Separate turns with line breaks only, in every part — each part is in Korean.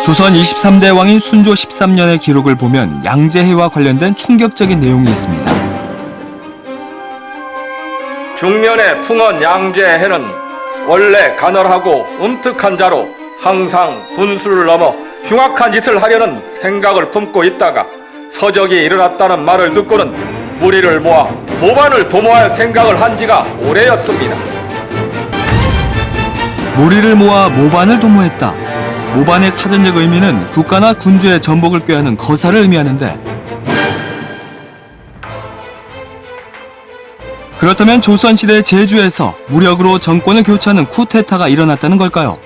조선 23대 왕인 순조 13년의 기록을 보면 양제해와 관련된 충격적인 내용이 있습니다.
중년의 풍원 양제해는 원래 가널하고 음특한 자로 항상 분수를 넘어 흉악한 짓을 하려는 생각을 품고 있다가 서적이 일어났다는 말을 듣고는 무리를 모아 모반을 도모할 생각을 한 지가 오래였습니다.
무리를 모아 모반을 도모했다. 모반의 사전적 의미는 국가나 군주의 전복을 꾀하는 거사를 의미하는데, 그렇다면 조선시대 제주에서 무력으로 정권을 교체하는 쿠데타가 일어났다는 걸까요?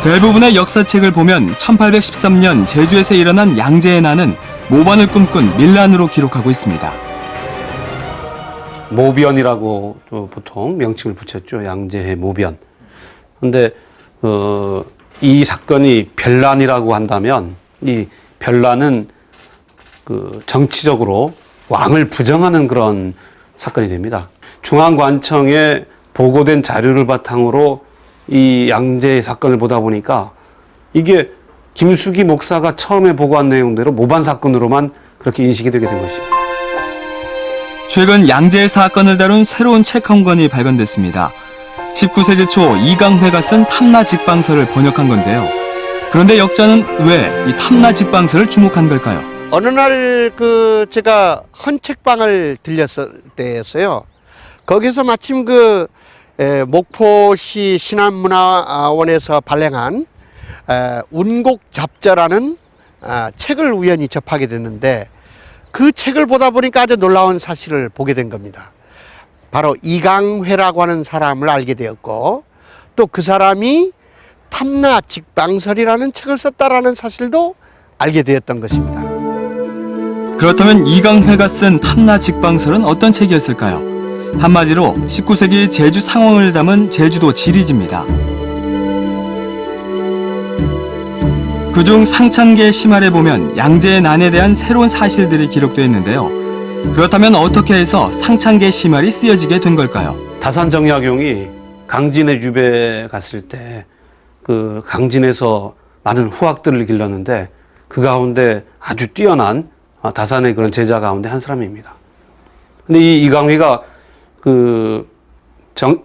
대부분의 역사책을 보면 1813년 제주에서 일어난 양제의 난은 모반을 꿈꾼 밀란으로 기록하고 있습니다.
모변이라고 보통 명칭을 붙였죠. 양제해 모변. 그런데 이 사건이 변란이라고 한다면 이 변란은 정치적으로 왕을 부정하는 그런 사건이 됩니다. 중앙관청에 보고된 자료를 바탕으로 이 양제 사건을 보다 보니까 이게 김숙이 목사가 처음에 보고한 내용대로 모반 사건으로만 그렇게 인식이 되게 된 것입니다.
최근 양제 사건을 다룬 새로운 책 한 권이 발간됐습니다. 19세기 초 이강회가 쓴 탐라직방서를 번역한 건데요. 그런데 역자는 왜 이 탐라직방서를 주목한 걸까요?
어느 날 제가 헌책방을 들렸을 때였어요. 거기서 마침 목포시 신안문화원에서 발행한 운곡잡저라는 책을 우연히 접하게 됐는데, 그 책을 보다 보니까 아주 놀라운 사실을 보게 된 겁니다. 바로 이강회라고 하는 사람을 알게 되었고, 또 그 사람이 탐라직방설이라는 책을 썼다라는 사실도 알게 되었던 것입니다.
그렇다면 이강회가 쓴 탐라직방설은 어떤 책이었을까요? 한마디로 19세기 제주 상황을 담은 제주도 지리지입니다. 그중 상찬계 심할에 보면 양제의 난에 대한 새로운 사실들이 기록되어 있는데요. 그렇다면 어떻게 해서 상찬계 심할이 쓰여지게 된 걸까요?
다산정약용이 강진에 유배 갔을 때 강진에서 많은 후학들을 길렀는데 그 가운데 아주 뛰어난 다산의 그런 제자 가운데 한 사람입니다. 근데 이 이강회가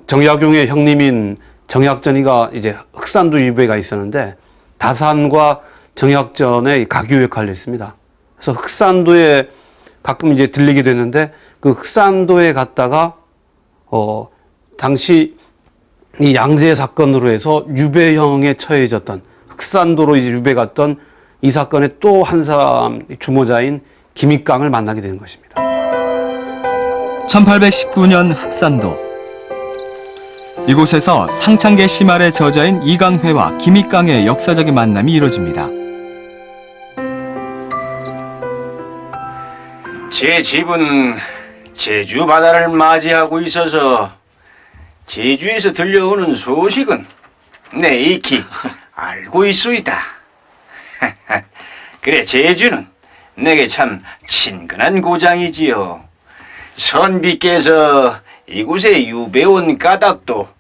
정약용의 형님인 정약전이가 이제 흑산도 유배가 있었는데 다산과 정약전의 가교 역할을 했습니다. 그래서 흑산도에 가끔 이제 들리게 됐는데 그 흑산도에 갔다가 당시 이 양제 사건으로 해서 유배형에 처해졌던, 흑산도로 이제 유배 갔던 이 사건의 또 한 사람 주모자인 김익강을 만나게 되는 것입니다.
1819년 흑산도. 이곳에서 상찬계 심할의 저자인 이강회와 김익강의 역사적인 만남이 이루어집니다.
제 집은 제주 바다를 맞이하고 있어서 제주에서 들려오는 소식은 내 익히 알고 있소이다. 그래, 제주는 내게 참 친근한 고장이지요. 선비께서 이곳에 유배온 까닭도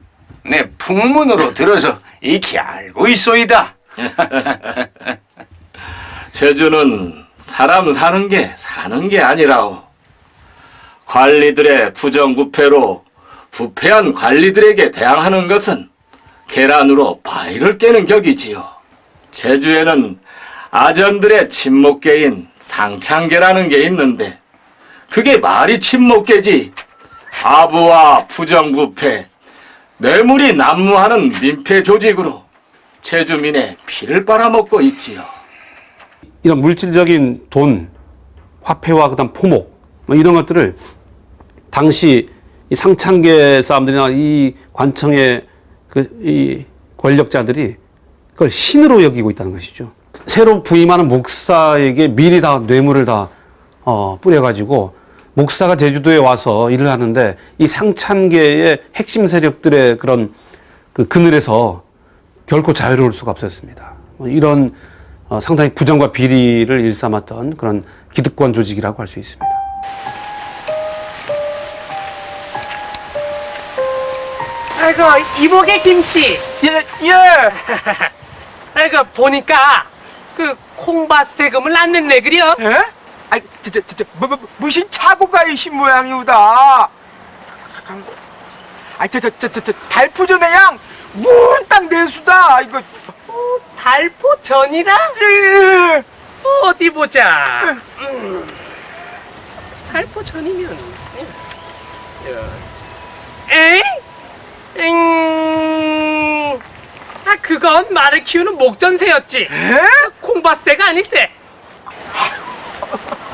내 풍문으로 들어서 익히 알고 있소이다.
제주는 사람 사는 게 아니라오. 관리들의 부정부패로 부패한 관리들에게 대항하는 것은 계란으로 바위를 깨는 격이지요. 제주에는 아전들의 친목계인 상찬계라는 게 있는데 그게 말이 친목계지 아부와 부정부패, 뇌물이 난무하는 민폐 조직으로 제주민의 피를 빨아먹고 있지요.
이런 물질적인 돈, 화폐와 그다음 포목 이런 것들을 당시 이 상찬계 사람들이나 이 관청의 이 권력자들이 그걸 신으로 여기고 있다는 것이죠. 새로 부임하는 목사에게 미리 다 뇌물을 다 뿌려가지고 목사가 제주도에 와서 일을 하는데 이 상찬계의 핵심 세력들의 그런 그늘에서 결코 자유로울 수가 없었습니다. 이런 상당히 부정과 비리를 일삼았던 그런 기득권 조직이라고 할 수 있습니다.
아이고 이복의 김씨.
예.
아이고 보니까 그 콩밭 세금을 안 냈네 그려?
예? 아이, 무슨 착오가 이신 모양이오다. 아, 달푸전의 양, 문딱 내수다. 이거.
달포 전이라?
예.
어디 보자. 달포 전이면. 에이? 아 그건 말을 키우는 목전새였지.
예?
콩밭새가 아닐세.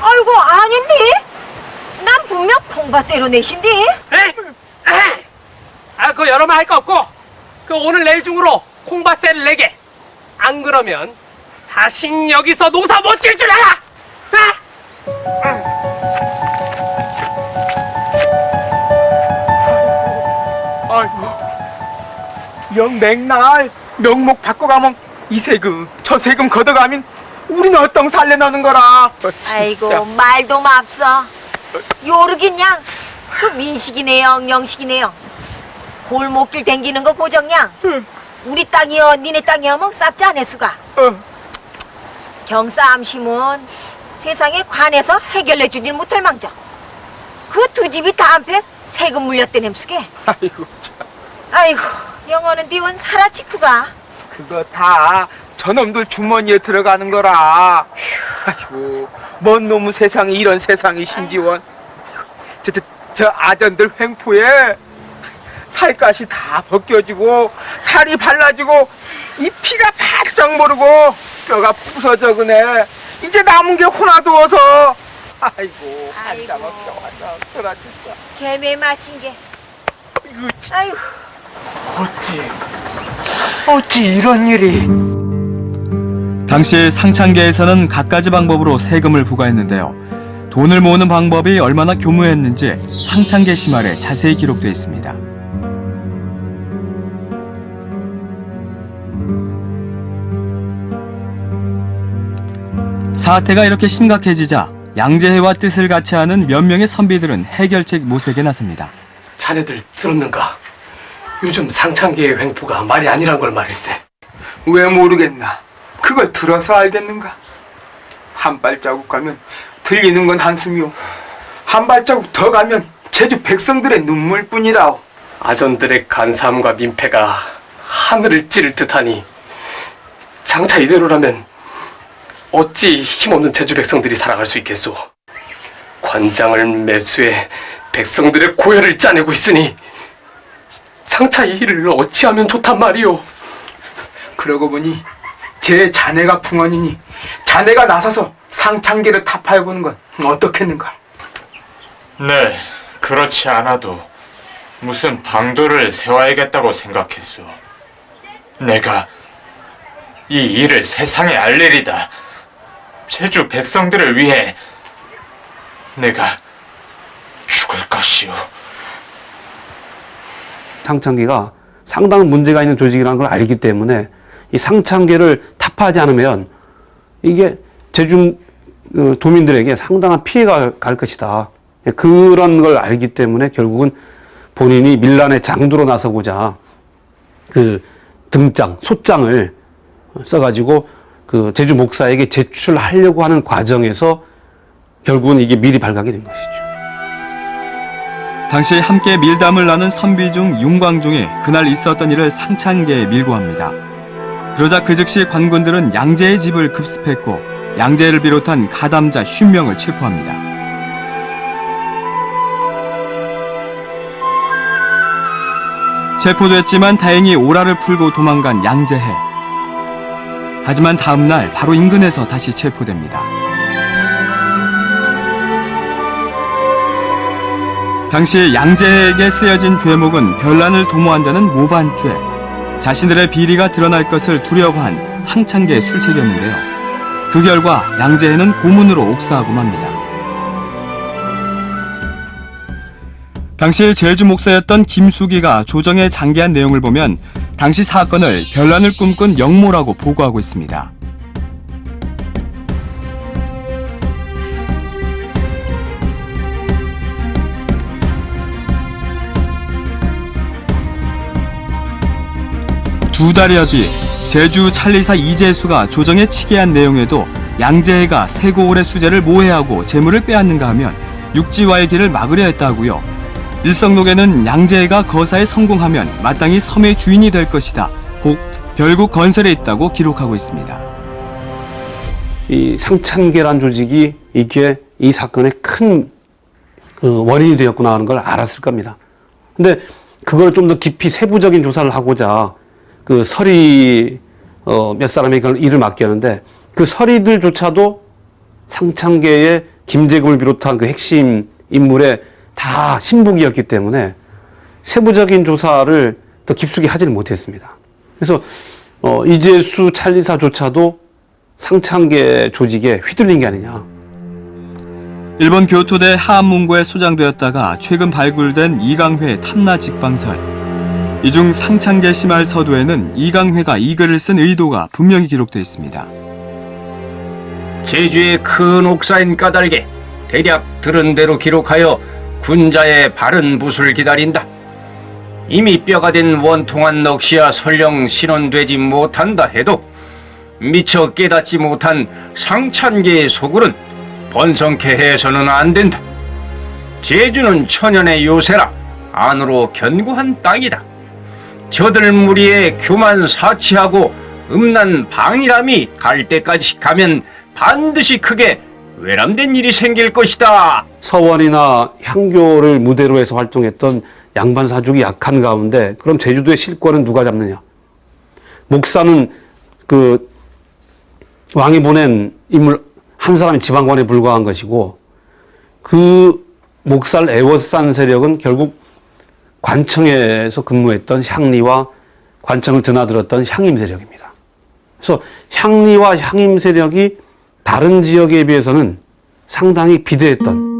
아이고 아닌데? 난 분명 콩밭새로 내신데.
아 그거 여러 말 할 거 없고 그 오늘 내일 중으로 콩밭새를 내게. 안 그러면 다신 여기서 농사 못 질 줄 알아.
아이고. 영 맥날 명목 바꿔가면 이 세금 저 세금 걷어가면 우리는 어떤 살래 너는 거라.
아이고 말도 맙소. 요르긴 양. 그 민식이네요 영식이네요. 골목길 댕기는 거 고정양. 우리 땅이여 니네 땅이여 뭐 쌉지 않을 수가. 경싸암심은 세상에 관해서 해결해 주질 못할 망정. 그 두 집이 다 한패 세금 물렸대 냄수게.
아이고 참.
아이고 영어는 니원 사라치쿠가.
그거 다 저놈들 주머니에 들어가는 거라. 아이고 뭔 놈의 세상이 이런 세상이 신지원. 저 아전들 횡포에 살갗이 다 벗겨지고 살이 발라지고 이 피가 바짝 모르고 뼈가 부서져 그네. 이제 남은 게 하나도 어서. 아이고 한자 먹자 완자 그라 진짜.
개매 마신 게.
이거
아이고.
어찌 이런 일이.
당시 상창계에서는 갖가지 방법으로 세금을 부과했는데요. 돈을 모으는 방법이 얼마나 교묘했는지 상창계 시말에 자세히 기록되어 있습니다. 사태가 이렇게 심각해지자 양재해와 뜻을 같이 하는 몇 명의 선비들은 해결책 모색에 나섭니다.
자네들 들었는가? 요즘 상창계의 횡포가 말이 아니란 걸 말일세.
왜 모르겠나? 그걸 들어서 알겠는가? 한 발자국 가면 들리는 건 한숨이요. 한 발자국 더 가면 제주 백성들의 눈물뿐이라오.
아전들의 간사함과 민폐가 하늘을 찌를 듯하니 장차 이대로라면 어찌 힘없는 제주 백성들이 살아갈 수 있겠소. 관장을 매수해 백성들의 고열을 짜내고 있으니 장차 이 일을 어찌하면 좋단 말이오.
그러고 보니 제 자네가 풍원이니 자네가 나서서 상창계를 타파해보는 건 어떻겠는가?
네, 그렇지 않아도 무슨 방도를 세워야겠다고 생각했소. 내가 이 일을 세상에 알리리다. 제주 백성들을 위해 내가 죽을 것이오.
상창계가 상당한 문제가 있는 조직이라는 걸 알기 때문에 이 상창계를 타파하지 않으면 이게 제주 도민들에게 상당한 피해가 갈 것이다. 그런 걸 알기 때문에 결국은 본인이 밀란의 장두로 나서고자 그 등장, 소장을 써가지고 그 제주 목사에게 제출하려고 하는 과정에서 결국은 이게 밀이 발각이 된 것이죠.
당시 함께 밀담을 나눈 선비 중 윤광종이 그날 있었던 일을 상창계에 밀고합니다. 그러자 그 즉시 관군들은 양재의 집을 급습했고 양재를 비롯한 가담자 50명을 체포합니다. 체포됐지만 다행히 오라를 풀고 도망간 양재해. 하지만 다음 날 바로 인근에서 다시 체포됩니다. 당시 양재해에게 쓰여진 죄목은 변란을 도모한다는 모반죄. 자신들의 비리가 드러날 것을 두려워한 상창계의 술책이었는데요. 그 결과 양재해는 고문으로 옥사하고 맙니다. 당시 제주 목사였던 김수기가 조정에 장기한 내용을 보면 당시 사건을 변란을 꿈꾼 영모라고 보고하고 있습니다. 2달여 뒤 제주 찰리사 이재수가 조정에 치게 한 내용에도 양재해가 세고울의 수재를 모해하고 재물을 빼앗는가 하면 육지와의 길을 막으려 했다고요. 일성록에는 양재해가 거사에 성공하면 마땅히 섬의 주인이 될 것이다. 곧 별국 건설에 있다고 기록하고 있습니다.
이 상찬계란 조직이 이게 이 사건의 큰 그 원인이 되었구나 하는 걸 알았을 겁니다. 근데 그걸 좀 더 깊이 세부적인 조사를 하고자 그 서리 몇 사람이 그걸 일을 맡겼는데 그 서리들조차도 상창계의 김재금을 비롯한 그 핵심 인물의 다 신복이었기 때문에 세부적인 조사를 더 깊숙이 하지는 못했습니다. 그래서 이재수 찰리사조차도 상창계 조직에 휘둘린 게 아니냐.
일본 교토대 하암문고에 소장되었다가 최근 발굴된 이강회 탐나 직방설. 이 중 상창계 심할 서도에는 이강회가 이 글을 쓴 의도가 분명히 기록되어 있습니다.
제주의 큰 옥사인 까닭에 대략 들은 대로 기록하여 군자의 바른 붓을 기다린다. 이미 뼈가 된 원통한 넋이야 설령 신원되지 못한다 해도 미처 깨닫지 못한 상찬계의 소굴은 번성케 해서는 안 된다. 제주는 천연의 요새라 안으로 견고한 땅이다. 저들 무리에 교만 사치하고 음란 방이람이 갈 때까지 가면 반드시 크게 외람된 일이 생길 것이다.
서원이나 향교를 무대로 해서 활동했던 양반 사족이 약한 가운데 그럼 제주도의 실권은 누가 잡느냐? 목사는 그 왕이 보낸 인물 한 사람이 지방관에 불과한 것이고 그 목사를 애워싼 세력은 결국 관청에서 근무했던 향리와 관청을 드나들었던 향임 세력입니다. 그래서 향리와 향임 세력이 다른 지역에 비해서는 상당히 비대했던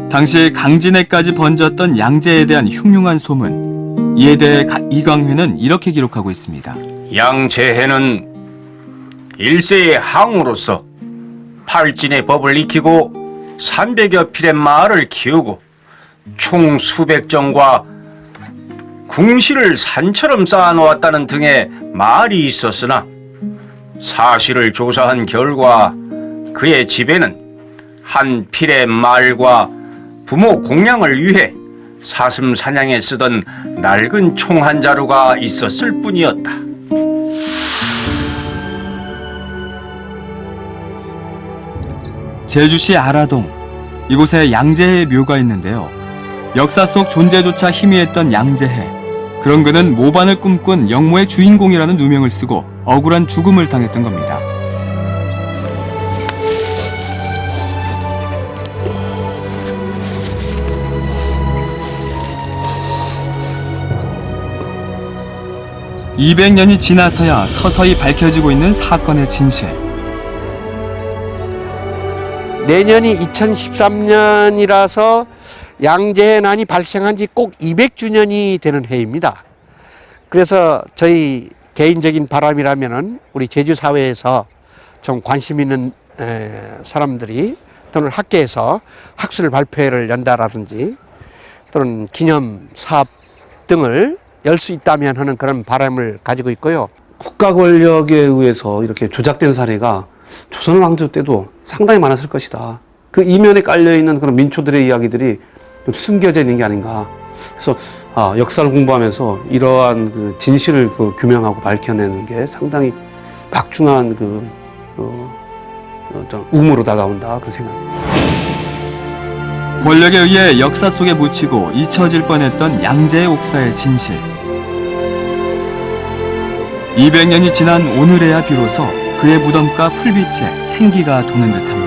당시 강진에까지 번졌던 양재에 대한 흉흉한 소문. 이에 대해 이강회는 이렇게 기록하고 있습니다.
양재해는 일세의 항우로서 팔진의 법을 익히고 300여 필의 말을 키우고 총 수백 정과 궁시를 산처럼 쌓아놓았다는 등의 말이 있었으나 사실을 조사한 결과 그의 집에는 한 필의 말과 부모 공양을 위해 사슴 사냥에 쓰던 낡은 총 한 자루가 있었을 뿐이었다.
제주시 아라동. 이곳에 양재해의 묘가 있는데요. 역사 속 존재조차 희미했던 양재해. 그런 그는 모반을 꿈꾼 영모의 주인공이라는 누명을 쓰고 억울한 죽음을 당했던 겁니다. (200년이) 지나서야 서서히 밝혀지고 있는 사건의 진실.
내년이 2013년이라서 양재해난이 발생한 지 꼭 200주년이 되는 해입니다. 그래서 저희 개인적인 바람이라면은 우리 제주 사회에서 좀 관심 있는 사람들이 또는 학계에서 학술 발표회를 연다라든지 또는 기념 사업 등을 열 수 있다면 하는 그런 바람을 가지고 있고요.
국가 권력에 의해서 이렇게 조작된 사례가 조선 왕조 때도 상당히 많았을 것이다. 그 이면에 깔려있는 그런 민초들의 이야기들이 좀 숨겨져 있는 게 아닌가. 그래서 역사를 공부하면서 이러한 그 진실을 규명하고 밝혀내는 게 상당히 막중한 의무로 다가온다. 그런 생각입니다.
권력에 의해 역사 속에 묻히고 잊혀질 뻔했던 양재해 옥사의 진실. 200년이 지난 오늘에야 비로소 그의 무덤가 풀빛에 생기가 도는 듯합니다.